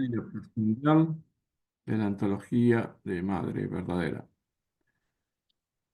y la profundidad de la antología de Madre Verdadera.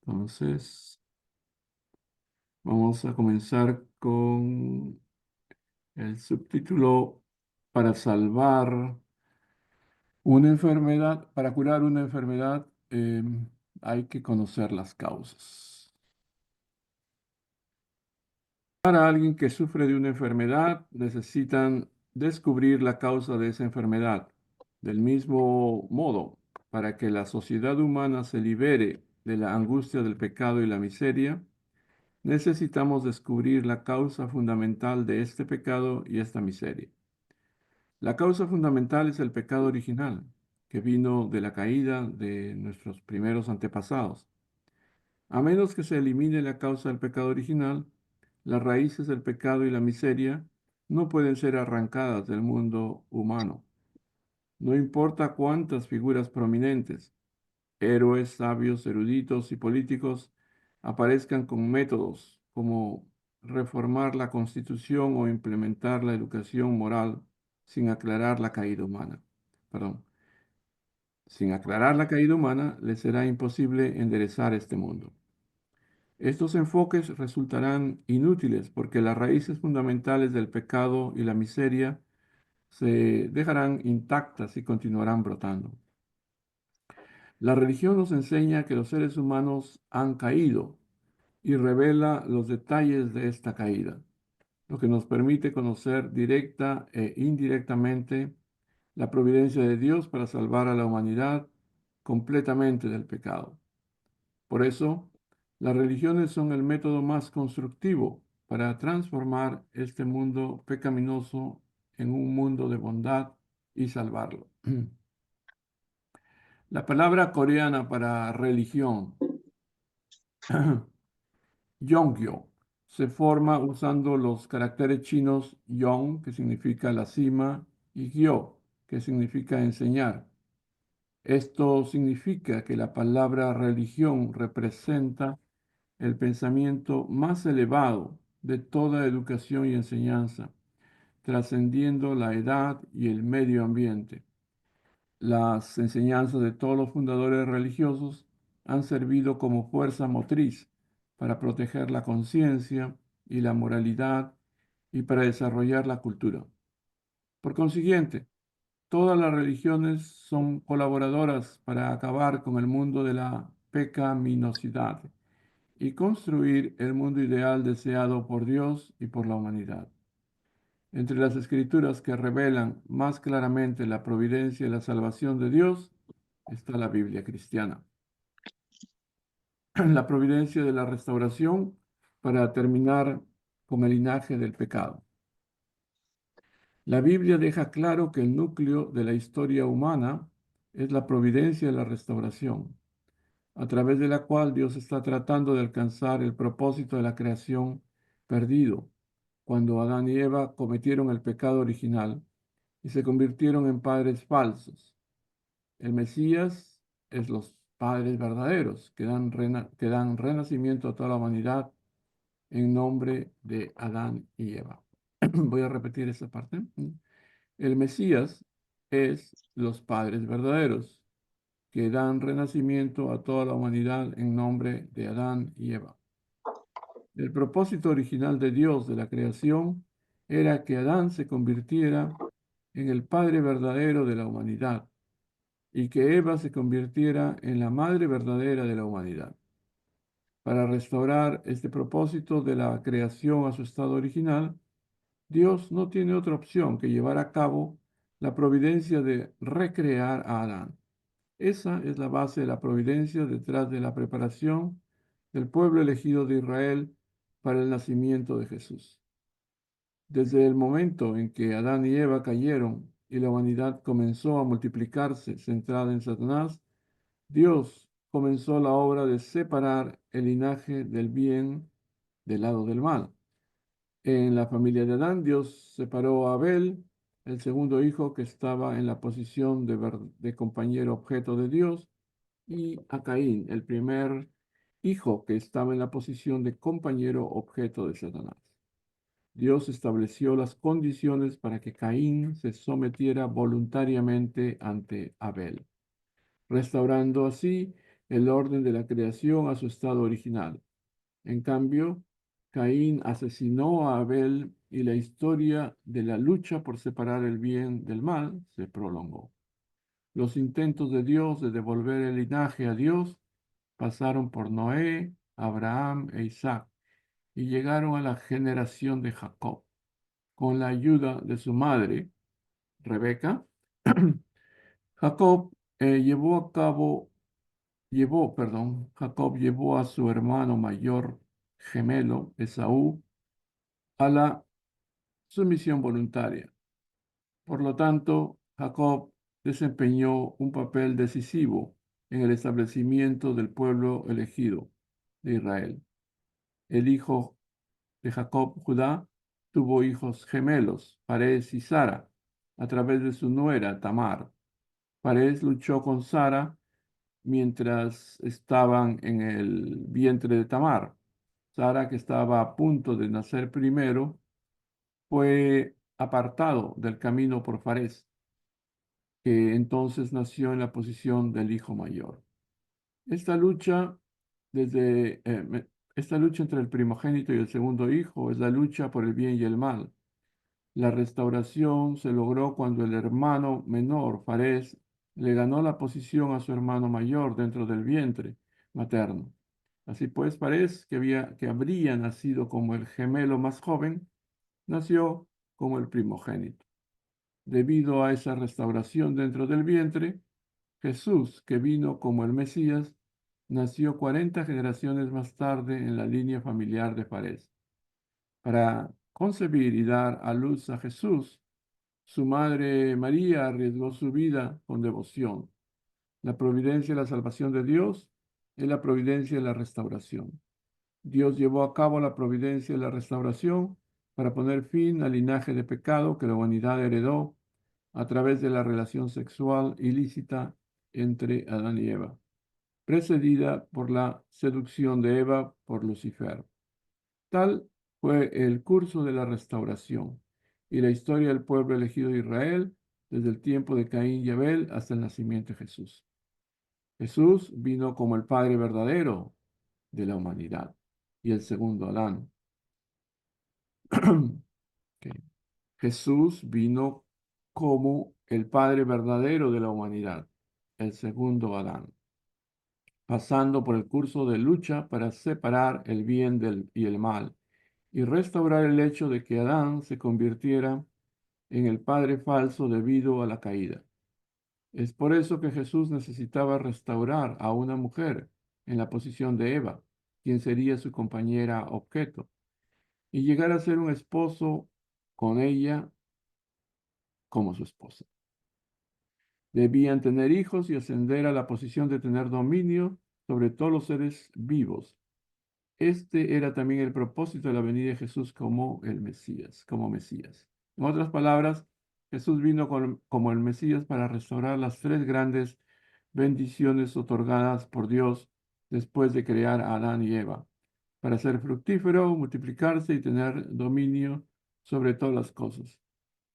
Entonces, vamos a comenzar con el subtítulo para salvar una enfermedad, para curar una enfermedad, hay que conocer las causas. Para alguien que sufre de una enfermedad, necesitan descubrir la causa de esa enfermedad. Del mismo modo, para que la sociedad humana se libere de la angustia del pecado y la miseria, necesitamos descubrir la causa fundamental de este pecado y esta miseria. La causa fundamental es el pecado original, que vino de la caída de nuestros primeros antepasados. A menos que se elimine la causa del pecado original, las raíces del pecado y la miseria no pueden ser arrancadas del mundo humano. No importa cuántas figuras prominentes, héroes, sabios, eruditos y políticos aparezcan con métodos como reformar la Constitución o implementar la educación moral sin aclarar la caída humana. Perdón. Sin aclarar la caída humana, les será imposible enderezar este mundo. Estos enfoques resultarán inútiles porque las raíces fundamentales del pecado y la miseria se dejarán intactas y continuarán brotando. La religión nos enseña que los seres humanos han caído y revela los detalles de esta caída, lo que nos permite conocer directa e indirectamente la providencia de Dios para salvar a la humanidad completamente del pecado. Por eso, las religiones son el método más constructivo para transformar este mundo pecaminoso en un mundo de bondad y salvarlo. La palabra coreana para religión, Yongyo, se forma usando los caracteres chinos Yong, que significa la cima, y Gyo, que significa enseñar. Esto significa que la palabra religión representa el pensamiento más elevado de toda educación y enseñanza, trascendiendo la edad y el medio ambiente. Las enseñanzas de todos los fundadores religiosos han servido como fuerza motriz para proteger la conciencia y la moralidad y para desarrollar la cultura. Por consiguiente, todas las religiones son colaboradoras para acabar con el mundo de la pecaminosidad y construir el mundo ideal deseado por Dios y por la humanidad. Entre las escrituras que revelan más claramente la providencia y la salvación de Dios está la Biblia cristiana. La providencia de la restauración para terminar con el linaje del pecado. La Biblia deja claro que el núcleo de la historia humana es la providencia de la restauración, a través de la cual Dios está tratando de alcanzar el propósito de la creación perdido, cuando Adán y Eva cometieron el pecado original y se convirtieron en padres falsos. El Mesías es los padres verdaderos que dan renacimiento a toda la humanidad en nombre de Adán y Eva. Voy a repetir esa parte. El Mesías es los padres verdaderos que dan renacimiento a toda la humanidad en nombre de Adán y Eva. El propósito original de Dios de la creación era que Adán se convirtiera en el padre verdadero de la humanidad y que Eva se convirtiera en la madre verdadera de la humanidad. Para restaurar este propósito de la creación a su estado original, Dios no tiene otra opción que llevar a cabo la providencia de recrear a Adán. Esa es la base de la providencia detrás de la preparación del pueblo elegido de Israel para el nacimiento de Jesús. Desde el momento en que Adán y Eva cayeron y la humanidad comenzó a multiplicarse centrada en Satanás, Dios comenzó la obra de separar el linaje del bien del lado del mal. En la familia de Adán, Dios separó a Abel, el segundo hijo que estaba en la posición de compañero objeto de Dios, y a Caín, el primer hijo que estaba en la posición de compañero objeto de Satanás. Dios estableció las condiciones para que Caín se sometiera voluntariamente ante Abel, restaurando así el orden de la creación a su estado original. En cambio, Caín asesinó a Abel y la historia de la lucha por separar el bien del mal se prolongó. Los intentos de Dios de devolver el linaje a Dios pasaron por Noé, Abraham e Isaac y llegaron a la generación de Jacob. Con la ayuda de su madre, Rebeca, Jacob Jacob llevó a su hermano mayor gemelo, Esaú, a la sumisión voluntaria. Por lo tanto, Jacob desempeñó un papel decisivo en el establecimiento del pueblo elegido de Israel. El hijo de Jacob, Judá, tuvo hijos gemelos, Parés y Sara, a través de su nuera Tamar. Parés luchó con Sara mientras estaban en el vientre de Tamar. Sara, que estaba a punto de nacer primero, fue apartado del camino por Farés, que entonces nació en la posición del hijo mayor. Esta lucha, desde, eh, me- esta lucha entre el primogénito y el segundo hijo es la lucha por el bien y el mal. La restauración se logró cuando el hermano menor, Farés, le ganó la posición a su hermano mayor dentro del vientre materno. Así pues, Farés, que habría nacido como el gemelo más joven, nació como el primogénito. Debido a esa restauración dentro del vientre, Jesús, que vino como el Mesías, nació 40 generaciones más tarde en la línea familiar de Farés. Para concebir y dar a luz a Jesús, su madre María arriesgó su vida con devoción. La providencia y la salvación de Dios es la providencia y la restauración. Dios llevó a cabo la providencia y la restauración para poner fin al linaje de pecado que la humanidad heredó a través de la relación sexual ilícita entre Adán y Eva, precedida por la seducción de Eva por Lucifer. Tal fue el curso de la restauración y la historia del pueblo elegido de Israel desde el tiempo de Caín y Abel hasta el nacimiento de Jesús. Jesús vino como el Padre verdadero de la humanidad y el segundo Adán. Ok. Jesús vino como el Padre verdadero de la humanidad, el segundo Adán, pasando por el curso de lucha para separar el bien y el mal y restaurar el hecho de que Adán se convirtiera en el padre falso debido a la caída. Es por eso que Jesús necesitaba restaurar a una mujer en la posición de Eva, quien sería su compañera objeto, y llegar a ser un esposo con ella como su esposa. Debían tener hijos y ascender a la posición de tener dominio sobre todos los seres vivos. Este era también el propósito de la venida de Jesús como el Mesías, como Mesías. En otras palabras, Jesús vino como el Mesías para restaurar las tres grandes bendiciones otorgadas por Dios después de crear a Adán y Eva, para ser fructífero, multiplicarse y tener dominio sobre todas las cosas.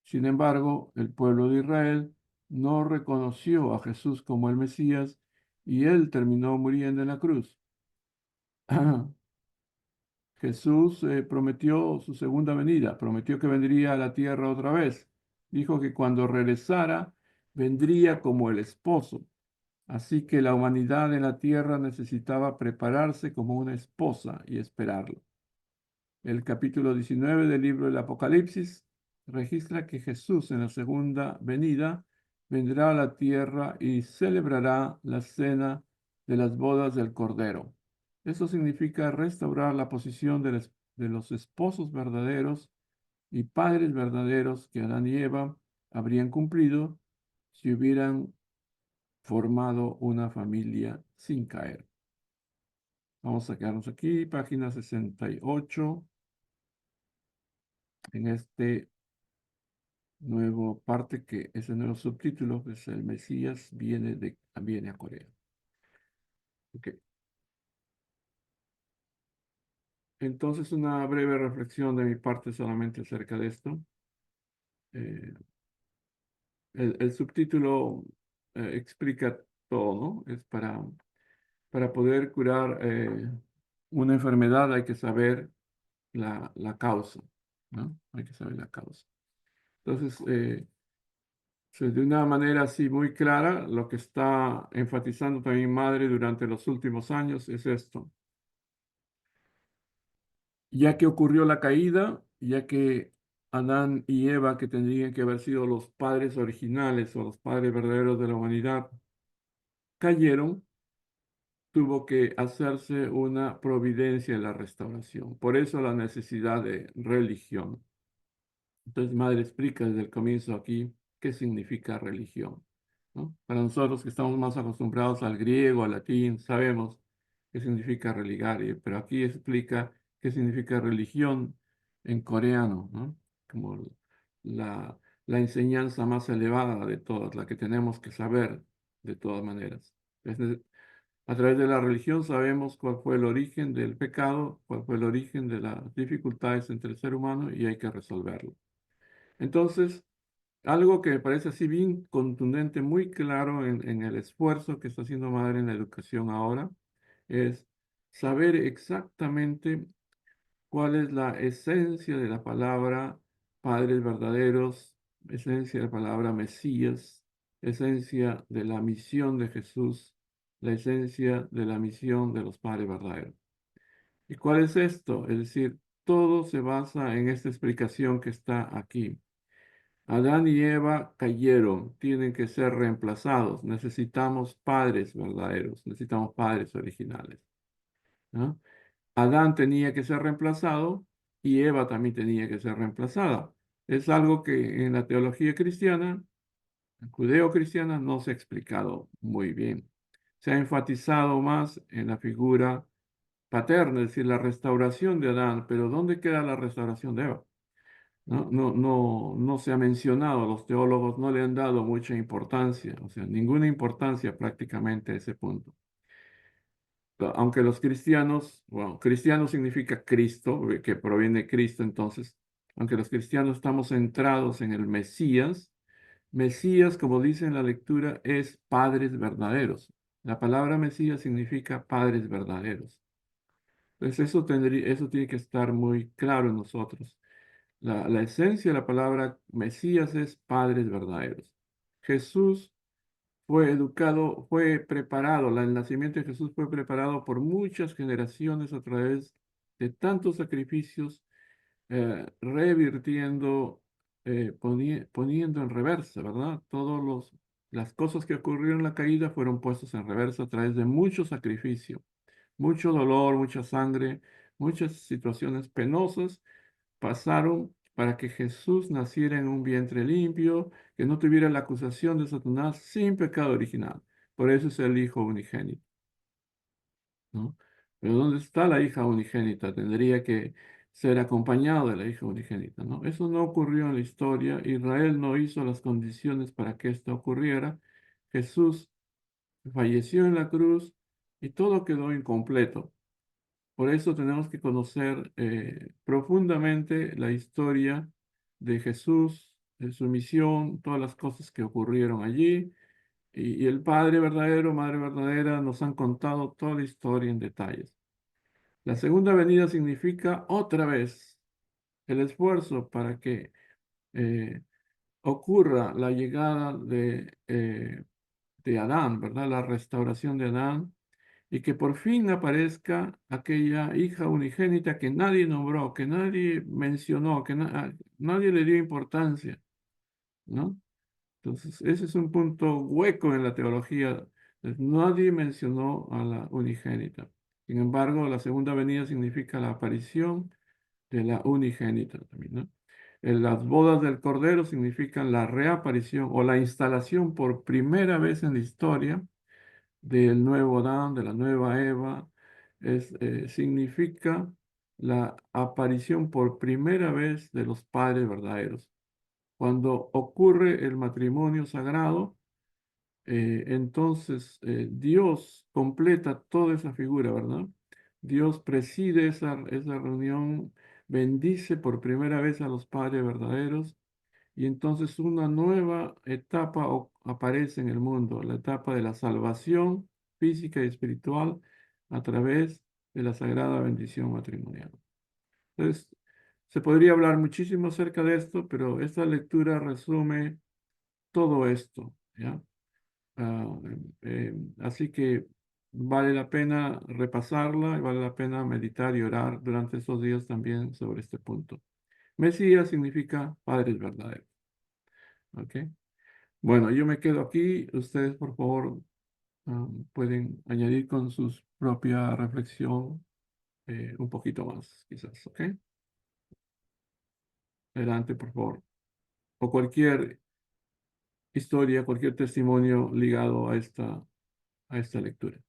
Sin embargo, el pueblo de Israel no reconoció a Jesús como el Mesías y él terminó muriendo en la cruz. Jesús prometió su segunda venida, prometió que vendría a la tierra otra vez. Dijo que cuando regresara, vendría como el esposo. Así que la humanidad en la tierra necesitaba prepararse como una esposa y esperarlo. El capítulo 19 del libro del Apocalipsis registra que Jesús en la segunda venida vendrá a la tierra y celebrará la cena de las bodas del Cordero. Eso significa restaurar la posición de los esposos verdaderos y padres verdaderos que Adán y Eva habrían cumplido si hubieran formado una familia sin caer. Vamos a quedarnos aquí, página 68, en este nuevo parte que es el nuevo subtítulo, que es el Mesías viene a Corea. Ok. Entonces, una breve reflexión de mi parte solamente acerca de esto. Eh, el subtítulo explica todo, ¿no? Es para poder curar una enfermedad hay que saber la causa, ¿no? Hay que saber la causa. Entonces, de una manera así muy clara, lo que está enfatizando también Madre durante los últimos años es esto. Ya que ocurrió la caída, ya que Adán y Eva, que tendrían que haber sido los padres originales o los padres verdaderos de la humanidad, cayeron, tuvo que hacerse una providencia en la restauración. Por eso la necesidad de religión. Entonces, Madre explica desde el comienzo aquí qué significa religión, ¿no? Para nosotros que estamos más acostumbrados al griego, al latín, sabemos qué significa religar, pero aquí explica qué significa religión en coreano, ¿no? Como la, la enseñanza más elevada de todas, la que tenemos que saber de todas maneras. A través de la religión sabemos cuál fue el origen del pecado, cuál fue el origen de las dificultades entre el ser humano y hay que resolverlo. Entonces, algo que me parece así bien contundente, muy claro en el esfuerzo que está haciendo Madre en la educación ahora, es saber exactamente cuál es la esencia de la palabra padres verdaderos, esencia de la palabra Mesías, esencia de la misión de Jesús, la esencia de la misión de los padres verdaderos. ¿Y cuál es esto? Es decir, todo se basa en esta explicación que está aquí. Adán y Eva cayeron, tienen que ser reemplazados. Necesitamos padres verdaderos, necesitamos padres originales, ¿no? Adán tenía que ser reemplazado y Eva también tenía que ser reemplazada. Es algo que en la teología cristiana, judeo-cristiana, no se ha explicado muy bien. Se ha enfatizado más en la figura paterna, es decir, la restauración de Adán, pero ¿dónde queda la restauración de Eva? No se ha mencionado, los teólogos no le han dado mucha importancia, o sea, ninguna importancia prácticamente a ese punto. Aunque los cristianos, bueno, cristiano significa Cristo, que proviene de Cristo, entonces, aunque los cristianos estamos centrados en el Mesías, Mesías, como dice en la lectura, es padres verdaderos. La palabra Mesías significa padres verdaderos. Entonces, eso tiene que estar muy claro en nosotros. La esencia de la palabra Mesías es padres verdaderos. Jesús fue educado, fue preparado, el nacimiento de Jesús fue preparado por muchas generaciones a través de tantos sacrificios, revirtiendo, poniendo en reversa, ¿verdad? Las cosas que ocurrieron en la caída fueron puestas en reversa a través de mucho sacrificio, mucho dolor, mucha sangre, muchas situaciones penosas pasaron para que Jesús naciera en un vientre limpio, que no tuviera la acusación de Satanás sin pecado original. Por eso es el Hijo unigénito, ¿no? Pero ¿dónde está la hija unigénita? Tendría que ser acompañado de la hija unigénita, ¿no? Eso no ocurrió en la historia. Israel no hizo las condiciones para que esto ocurriera. Jesús falleció en la cruz y todo quedó incompleto. Por eso tenemos que conocer profundamente la historia de Jesús, de su misión, todas las cosas que ocurrieron allí. Y el Padre verdadero, Madre verdadera nos han contado toda la historia en detalles. La segunda venida significa otra vez el esfuerzo para que eh, ocurra la llegada de Adán, ¿verdad? La restauración de Adán y que por fin aparezca aquella hija unigénita que nadie nombró, que nadie mencionó, que nadie le dio importancia, ¿no? Entonces, ese es un punto hueco en la teología. Nadie mencionó a la unigénita. Sin embargo, la segunda venida significa la aparición de la unigénita también, ¿no? Las bodas del Cordero significan la reaparición o la instalación por primera vez en la historia del nuevo Adán, de la nueva Eva, significa la aparición por primera vez de los padres verdaderos. Cuando ocurre el matrimonio sagrado, entonces Dios completa toda esa figura, ¿verdad? Dios preside esa reunión, bendice por primera vez a los padres verdaderos y entonces una nueva etapa aparece en el mundo, la etapa de la salvación física y espiritual a través de la sagrada bendición matrimonial. Entonces, se podría hablar muchísimo acerca de esto, pero esta lectura resume todo esto, ¿ya? Ah, Así que vale la pena repasarla y vale la pena meditar y orar durante estos días también sobre este punto. Mesías significa padres verdaderos. ¿Ok? Bueno, yo me quedo aquí. Ustedes, por favor, pueden añadir con su propia reflexión un poquito más, quizás. ¿Ok? Adelante, por favor. O cualquier historia, cualquier testimonio ligado a esta lectura.